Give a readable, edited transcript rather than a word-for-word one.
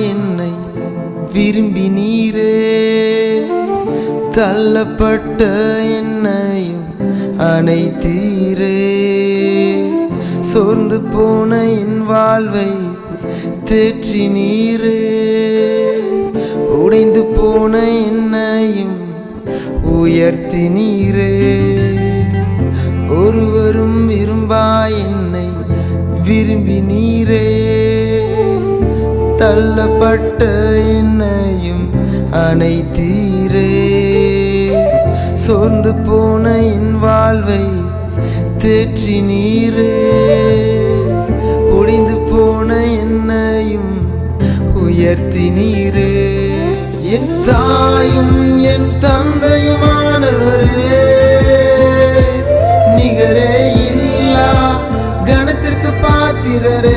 என்னை விரும்பினீரே. தள்ளப்பட்ட என்னையும் அணைத்தீரே. சோர்ந்து போன என் வாழ்வை தேற்றினீரே. உடைந்து போன என்னையும் உயர்த்தினீரே. ஒருவரும் விரும்பா என்னை விரும்பினீரே. தள்ளப்பட்ட என்னையும் அணைத்தீரே. சோர்ந்து போன என் வாழ்வை தேற்றினீரே. ஒளிந்து போன என்னையும் உயர்த்தினீரே. என் தாயும் என் தந்தையுமானவரே, நிகரே இல்லா கணத்திற்கு பாத்திரரே.